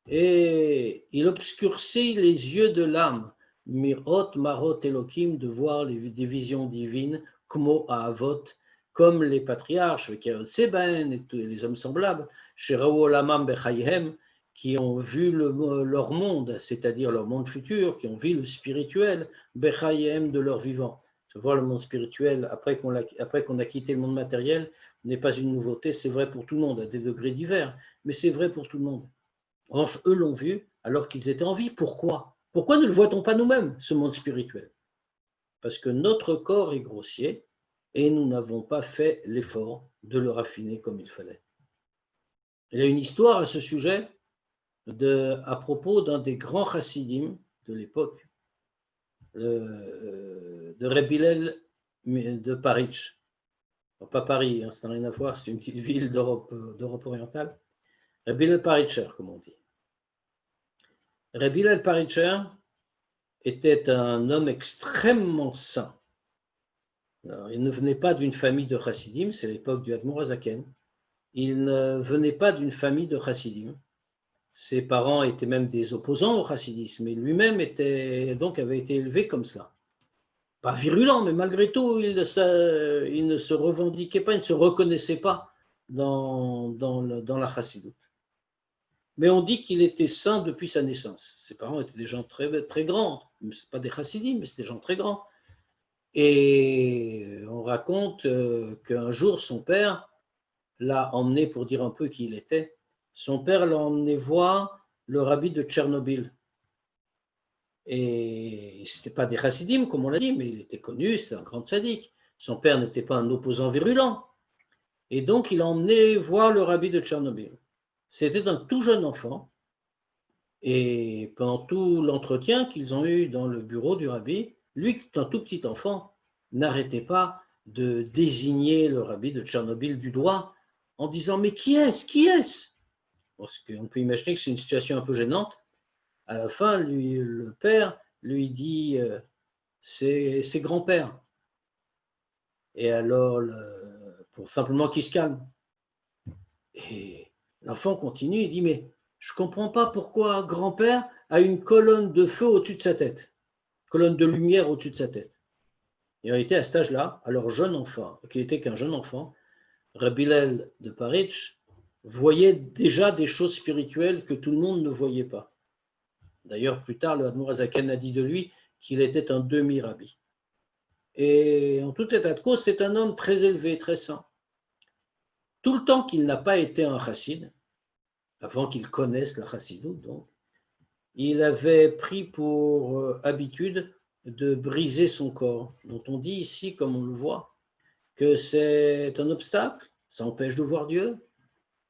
et il obscurcit les yeux de l'âme. Mirot, marot, elokim, de voir des visions divines, kmo avot, comme les patriarches, Seben et tous les hommes semblables, Sheraou olamam bechayhem, qui ont vu leur monde, c'est-à-dire leur monde futur, qui ont vu le spirituel, bechayhem, de leur vivant. Se voir le monde spirituel après qu'on a quitté le monde matériel n'est pas une nouveauté, c'est vrai pour tout le monde, à des degrés divers, mais c'est vrai pour tout le monde. En revanche, eux l'ont vu alors qu'ils étaient en vie. Pourquoi? Pourquoi ne le voit-on pas nous-mêmes, ce monde spirituel? Parce que notre corps est grossier et nous n'avons pas fait l'effort de le raffiner comme il fallait. Il y a une histoire à ce sujet à propos d'un des grands chassidim de l'époque, de Reb Hillel de Paritch. Pas Paris, hein, ça n'a rien à voir, c'est une petite ville d'Europe orientale. Reb Hillel Paritcher, comme on dit. Reb Hillel Paritcher était un homme extrêmement saint. Alors, il ne venait pas d'une famille de chassidim, c'est l'époque du Admor HaZaken. Il ne venait pas d'une famille de chassidim. Ses parents étaient même des opposants au chassidisme, mais lui-même avait été élevé comme cela. Pas virulent, mais malgré tout, il ne se revendiquait pas, il ne se reconnaissait pas dans la chassidoute. Mais on dit qu'il était saint depuis sa naissance. Ses parents étaient des gens très, très grands, pas des chassidim, mais c'est des gens très grands. Et on raconte qu'un jour, son père l'a emmené, pour dire un peu qui il était, son père l'a emmené voir le rabbi de Tchernobyl. Et ce n'était pas des chassidim, comme on l'a dit, mais il était connu, c'était un grand tzaddik. Son père n'était pas un opposant virulent. Et donc, il l'a emmené voir le rabbi de Tchernobyl. C'était un tout jeune enfant. Et pendant tout l'entretien qu'ils ont eu dans le bureau du rabbi, lui, qui est un tout petit enfant, n'arrêtait pas de désigner le rabbi de Tchernobyl du doigt en disant « Mais qui est-ce? Qui est-ce » Parce qu'on peut imaginer que c'est une situation un peu gênante. À la fin, le père lui dit c'est grand-père. Et alors, pour simplement qu'il se calme. Et l'enfant continue, il dit mais je ne comprends pas pourquoi grand-père a une colonne de feu au-dessus de sa tête, colonne de lumière au-dessus de sa tête. Et en réalité, à cet âge-là, alors jeune enfant, qui n'était qu'un jeune enfant, Reb Hillel de Paritch voyait déjà des choses spirituelles que tout le monde ne voyait pas. D'ailleurs, plus tard, le Admor HaZaken a dit de lui qu'il était un demi-rabbi. Et en tout état de cause, c'est un homme très élevé, très saint. Tout le temps qu'il n'a pas été un chassid, avant qu'il connaisse la chassidoute, donc, il avait pris pour habitude de briser son corps, dont on dit ici, comme on le voit, que c'est un obstacle, ça empêche de voir Dieu,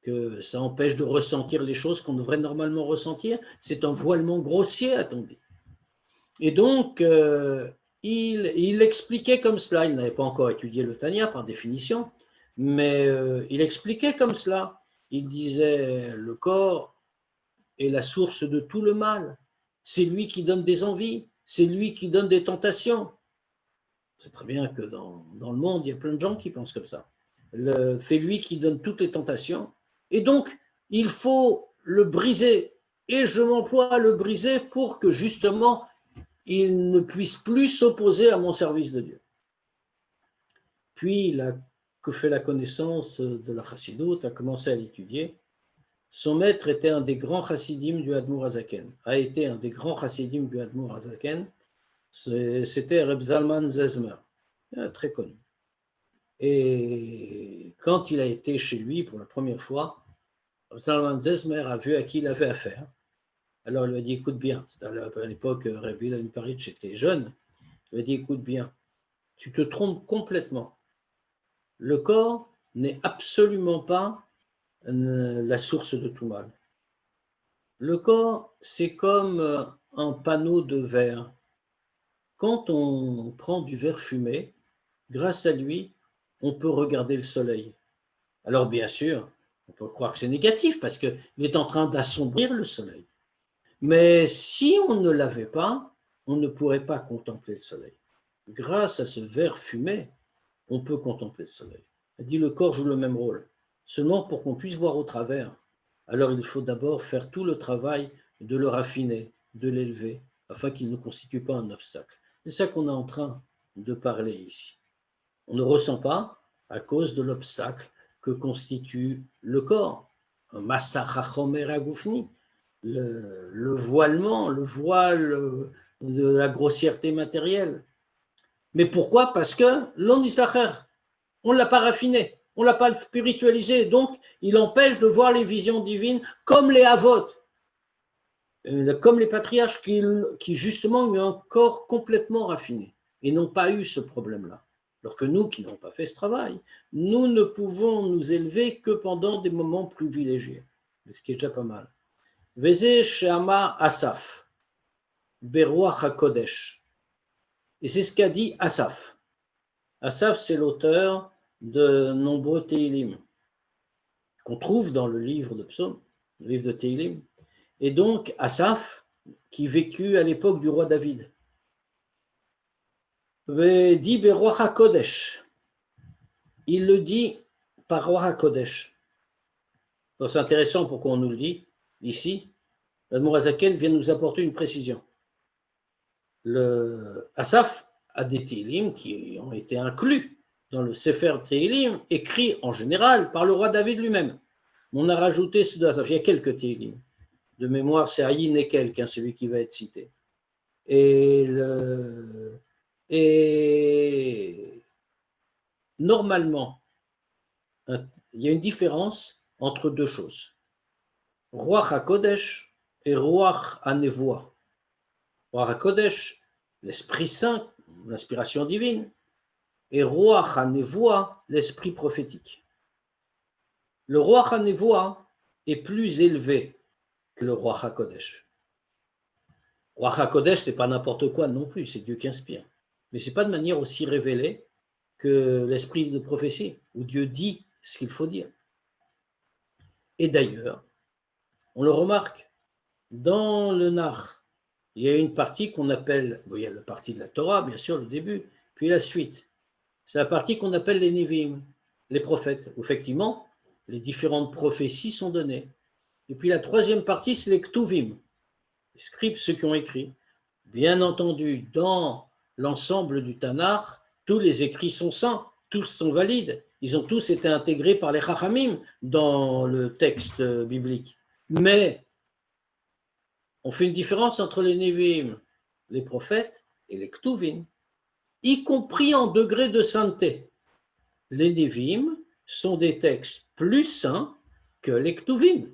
que ça empêche de ressentir les choses qu'on devrait normalement ressentir, c'est un voilement grossier, a-t-on dit. Et donc, il expliquait comme cela, il n'avait pas encore étudié le Tanya par définition, mais il expliquait comme cela. Il disait, le corps est la source de tout le mal, c'est lui qui donne des envies, c'est lui qui donne des tentations. C'est très bien que dans le monde, il y a plein de gens qui pensent comme ça. C'est lui qui donne toutes les tentations, et donc, il faut le briser. Et je m'emploie à le briser pour que justement, il ne puisse plus s'opposer à mon service de Dieu. Puis, il a fait la connaissance de la chassidoute, a commencé à l'étudier. Son maître était un des grands chassidim du Admor HaZaken, a été un des grands chassidim du Admor HaZaken. C'était Reb Zalman Zezmer, très connu. Et quand il a été chez lui pour la première fois, Zalman Zezmer a vu à qui il avait affaire. Alors il lui a dit, écoute bien, à l'époque, Reb Hillel Paritch était jeune, il lui a dit, écoute bien, tu te trompes complètement. Le corps n'est absolument pas la source de tout mal. Le corps, c'est comme un panneau de verre. Quand on prend du verre fumé, grâce à lui, on peut regarder le soleil. Alors bien sûr, on peut croire que c'est négatif parce qu'il est en train d'assombrir le soleil. Mais si on ne l'avait pas, on ne pourrait pas contempler le soleil. Grâce à ce verre fumé, on peut contempler le soleil. Elle dit le corps joue le même rôle. Seulement pour qu'on puisse voir au travers, alors il faut d'abord faire tout le travail de le raffiner, de l'élever, afin qu'il ne constitue pas un obstacle. C'est ça qu'on est en train de parler ici. On ne ressent pas à cause de l'obstacle que constitue le corps, un massachachomer agoufni, le voilement, le voile de la grossièreté matérielle. Mais pourquoi? Parce que l'on isacher, on ne l'a pas raffiné, on ne l'a pas spiritualisé, donc il empêche de voir les visions divines comme les avots, comme les patriarches qui justement ont eu un corps complètement raffiné et n'ont pas eu ce problème-là. Alors que nous, qui n'avons pas fait ce travail, nous ne pouvons nous élever que pendant des moments privilégiés, ce qui est déjà pas mal. Veze Shama Asaf, Beruach HaKodesh. Et c'est ce qu'a dit Asaf. Asaf, c'est l'auteur de nombreux Tehillim qu'on trouve dans le livre de Psaumes, le livre de Tehillim. Et donc, Asaf, qui vécut à l'époque du roi David, dit Beruach HaKodesh. Il le dit par Ruach HaKodesh. C'est intéressant pourquoi on nous le dit ici. L'Admour Hazaken vient nous apporter une précision. Asaf a des Tehillim qui ont été inclus dans le Sefer Tehillim, écrit en général par le roi David lui-même. On a rajouté ceux d'Asaf. Il y a quelques Tehillim. De mémoire, c'est Ayin et quelqu'un, celui qui va être cité. Et normalement, il y a une différence entre deux choses. Ruach HaKodesh et Ruach HaNevoah. Ruach HaKodesh, l'Esprit Saint, l'inspiration divine, et Ruach HaNevoah, l'Esprit prophétique. Le Ruach HaNevoah est plus élevé que le Ruach HaKodesh. Ruach HaKodesh, ce n'est pas n'importe quoi non plus, c'est Dieu qui inspire. Mais ce n'est pas de manière aussi révélée que l'esprit de prophétie, où Dieu dit ce qu'il faut dire. Et d'ailleurs, on le remarque, dans le Nach, il y a une partie qu'on appelle, il y a la partie de la Torah, bien sûr, le début, puis la suite. C'est la partie qu'on appelle les Nevi'im, les prophètes, où effectivement, les différentes prophéties sont données. Et puis la troisième partie, c'est les Ktuvim, les scribes, ceux qui ont écrit. Bien entendu, dans l'ensemble du Tanakh, tous les écrits sont saints, tous sont valides. Ils ont tous été intégrés par les Chachamim dans le texte biblique. Mais on fait une différence entre les Nevi'im, les prophètes, et les Ktuvim, y compris en degré de sainteté. Les Nevi'im sont des textes plus saints que les Ktuvim.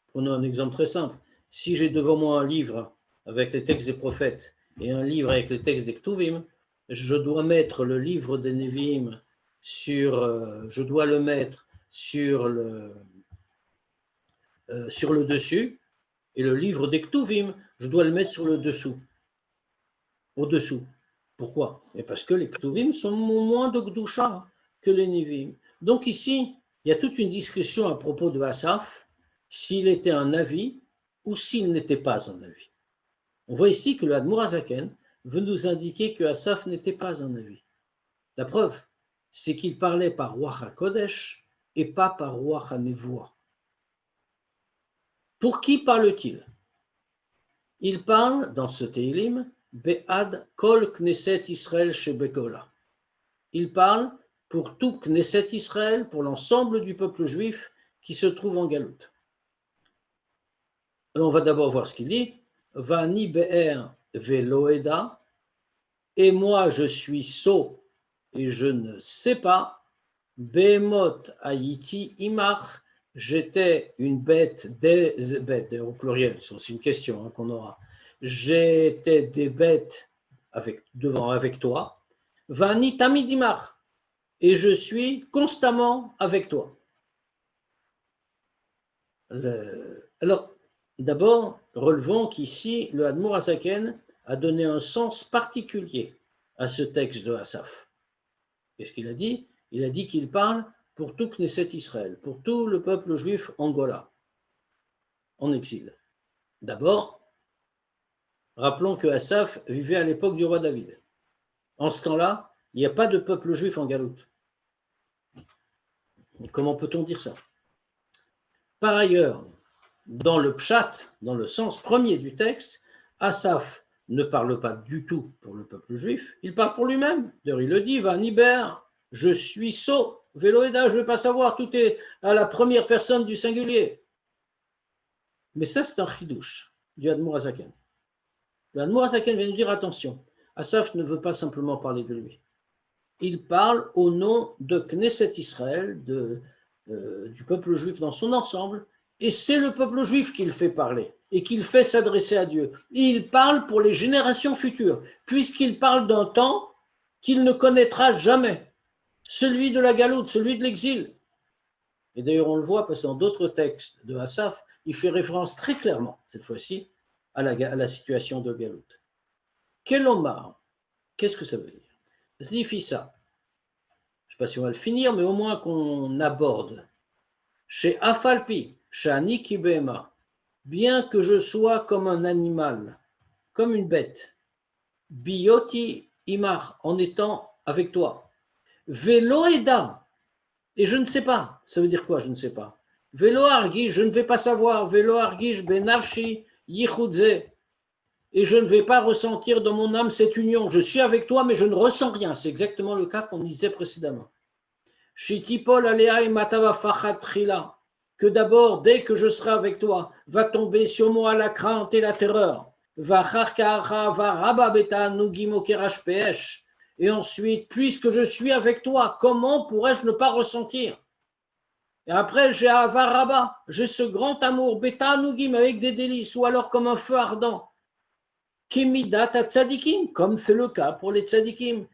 Prenons un exemple très simple. Si j'ai devant moi un livre avec les textes des prophètes et un livre avec les textes des Ktuvim, je dois mettre le livre des Nevi'im je dois le mettre sur le dessus, et le livre des Ktuvim, je dois le mettre sur le dessous, au-dessous. Pourquoi? Et parce que les Ktuvim sont moins de Gdusha que les Nevi'im. Donc ici, il y a toute une discussion à propos de Asaph, s'il était un avis ou s'il n'était pas un avis. On voit ici que le Admour Hazaken veut nous indiquer que Asaph n'était pas un avis. La preuve, c'est qu'il parlait par Ruach HaKodesh et pas par Ruach HaNevoah. Pour qui parle-t-il? Il parle dans ce Tehillim Be'ad Kol Knesset Israël Shebekola. Il parle pour tout Knesset Israël, pour l'ensemble du peuple juif qui se trouve en galoute. Alors on va d'abord voir ce qu'il dit. Vani Be'er Veloeda, et moi je suis sot et je ne sais pas. Behemot Hayiti Imach, j'étais une bête, des bêtes, au pluriel, c'est aussi une question qu'on aura. J'étais des bêtes avec toi. Vani Tamid Imach, et je suis constamment avec toi. Alors, d'abord, relevons qu'ici, le Admour Hazaken a donné un sens particulier à ce texte de Asaph. Qu'est-ce qu'il a dit? Il a dit qu'il parle pour tout Knesset Israël, pour tout le peuple juif angola, en exil. D'abord, rappelons que Asaph vivait à l'époque du roi David. En ce temps-là, il n'y a pas de peuple juif en galoute. Comment peut-on dire ça? Par ailleurs, dans le pshat, dans le sens premier du texte, Asaph ne parle pas du tout pour le peuple juif, il parle pour lui-même. D'ailleurs, il le dit, Vaniber, je suis sot, Veloeda, je ne vais pas savoir, tout est à la première personne du singulier. Mais ça, c'est un chidouche du Admour Hazaken. Le Admour Hazaken vient nous dire, attention, Asaph ne veut pas simplement parler de lui. Il parle au nom de Knesset Israël, du peuple juif dans son ensemble, et c'est le peuple juif qu'il fait parler et qu'il fait s'adresser à Dieu. Et il parle pour les générations futures, puisqu'il parle d'un temps qu'il ne connaîtra jamais, celui de la galoute, celui de l'exil. Et d'ailleurs, on le voit parce que dans d'autres textes de Asaph, il fait référence très clairement, cette fois-ci, à la situation de galoute. Quel Omar, qu'est-ce que ça veut dire? Ça signifie ça. Je ne sais pas si on va le finir, mais au moins qu'on aborde. Chez Afalpi, chez Aniki Behema, bien que je sois comme un animal, comme une bête, Bioti Imar, en étant avec toi, Velo Eda, et je ne sais pas. Ça veut dire quoi, je ne sais pas? Velo Argish, je ne vais pas savoir. Velo Argish Benafshi Yichudze, et je ne vais pas ressentir dans mon âme cette union. Je suis avec toi, mais je ne ressens rien. C'est exactement le cas qu'on disait précédemment. Shitipol Alea et Matava Fachat Trila, que d'abord, dès que je serai avec toi, va tomber sur moi la crainte et la terreur. Et ensuite, puisque je suis avec toi, comment pourrais-je ne pas ressentir? Et après, j'ai Avaraba, j'ai ce grand amour, Beta Nugim, avec des délices, ou alors comme un feu ardent. Kemidat tzadikim, comme c'est le cas pour les tzadikim.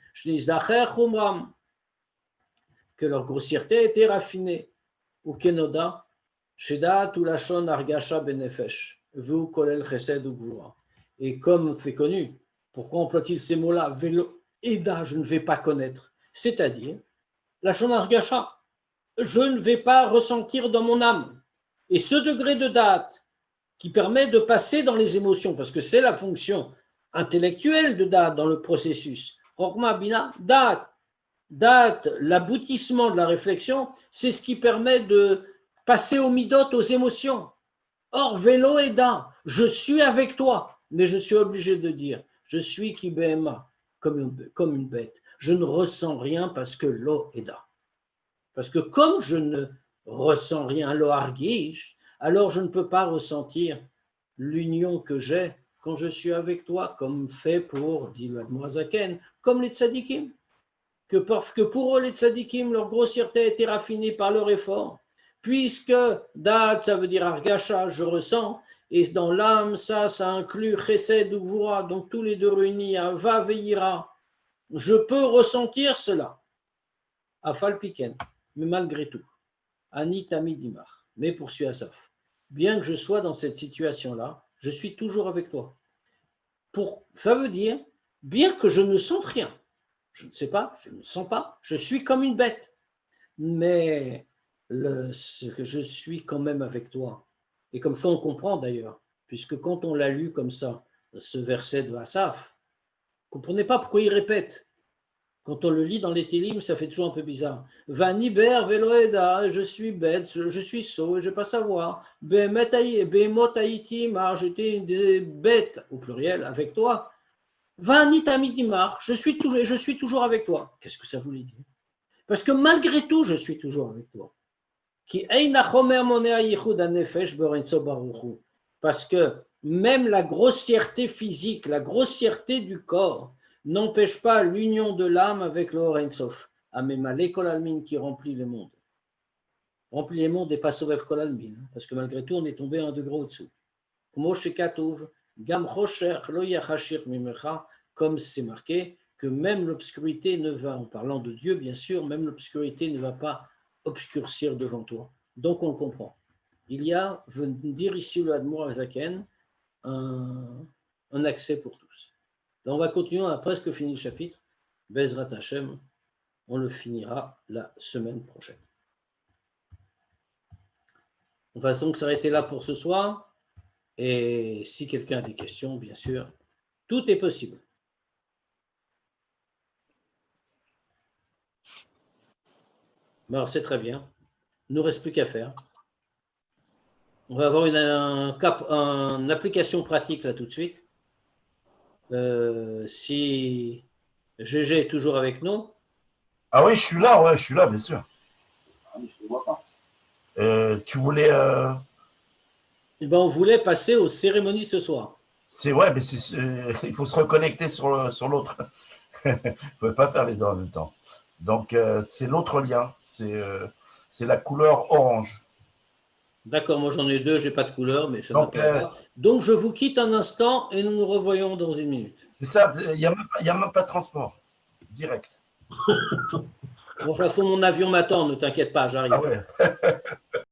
Que leur grossièreté était raffinée. Ou Kenoda, Shedat ou Lachon Argasha Benefesh, Vu Kolel Chesed ou Gvura. Et comme c'est connu, pourquoi emploie-t-il ces mots-là? Velo Eda, je ne vais pas connaître. C'est-à-dire, Lachon Argasha, je ne vais pas ressentir dans mon âme. Et ce degré de date qui permet de passer dans les émotions, parce que c'est la fonction intellectuelle de date dans le processus. Chorma Bina, date, l'aboutissement de la réflexion, c'est ce qui permet de passer au midot, aux émotions. Or, Velo Eda, je suis avec toi, mais je suis obligé de dire, je suis Kibema, comme une bête. Je ne ressens rien parce que Lo Eda. Parce que comme je ne ressens rien, Lo Argish, alors je ne peux pas ressentir l'union que j'ai quand je suis avec toi, comme fait pour, dit l'Admoazaken, comme les tzadikim. Parce que pour eux, les tzadikim, leur grossièreté a été raffinée par leur effort. Puisque Da'at, ça veut dire Argasha, je ressens, et dans l'âme, ça inclut Chesed ou Gvura, donc tous les deux réunis, Va Veira. Je peux ressentir cela. Afal Piken, mais malgré tout. Ani Tamidimar, mais poursuit Asaph. Bien que je sois dans cette situation-là, je suis toujours avec toi. Ça veut dire, bien que je ne sente rien, je ne sais pas, je ne sens pas, je suis comme une bête, mais je suis quand même avec toi. Et comme ça, on comprend d'ailleurs, puisque quand on l'a lu comme ça, ce verset de Asaph, vous ne comprenez pas pourquoi il répète. Quand on le lit dans les Télim, ça fait toujours un peu bizarre. Vaniber veloeda, je suis bête, je suis sot, je ne vais pas savoir. Behemot haïti, j'étais une des bêtes, au pluriel, avec toi. Vanitamidimar, je suis toujours avec toi. Qu'est-ce que ça voulait dire? Parce que malgré tout, je suis toujours avec toi. Parce que même la grossièreté physique, la grossièreté du corps, n'empêche pas l'union de l'âme avec le Or Ein Sof. Amemale Kol Almin qui remplit le monde. Remplit les mondes et pas Sovev Kol Almin, parce que malgré tout, on est tombé un degré au-dessous. Comme c'est marqué, que même l'obscurité ne va, en parlant de Dieu bien sûr, même l'obscurité ne va pas obscurcir devant toi. Donc on le comprend. Il y a, veut dire ici le Admour Azaken, un accès pour tous. Là, on va continuer, on a presque fini le chapitre. Bezrat Hashem, on le finira la semaine prochaine. On va donc s'arrêter là pour ce soir. Et si quelqu'un a des questions, bien sûr, tout est possible. Alors, c'est très bien. Il ne nous reste plus qu'à faire. On va avoir une application pratique là tout de suite. Si GG est toujours avec nous. Ah oui, je suis là, bien sûr. Ah, mais je ne vois pas. Tu voulais. Eh ben, on voulait passer aux cérémonies ce soir. C'est vrai, mais il faut se reconnecter sur l'autre. Vous ne pouvez pas faire les deux en même temps. Donc, c'est l'autre lien. C'est la couleur orange. D'accord, moi j'en ai deux, je n'ai pas de couleur, mais ça pas. Donc, je vous quitte un instant et nous nous revoyons dans une minute. C'est ça, il n'y a même pas de transport. direct. De toute façon, mon avion m'attend, ne t'inquiète pas, j'arrive. Ah ouais.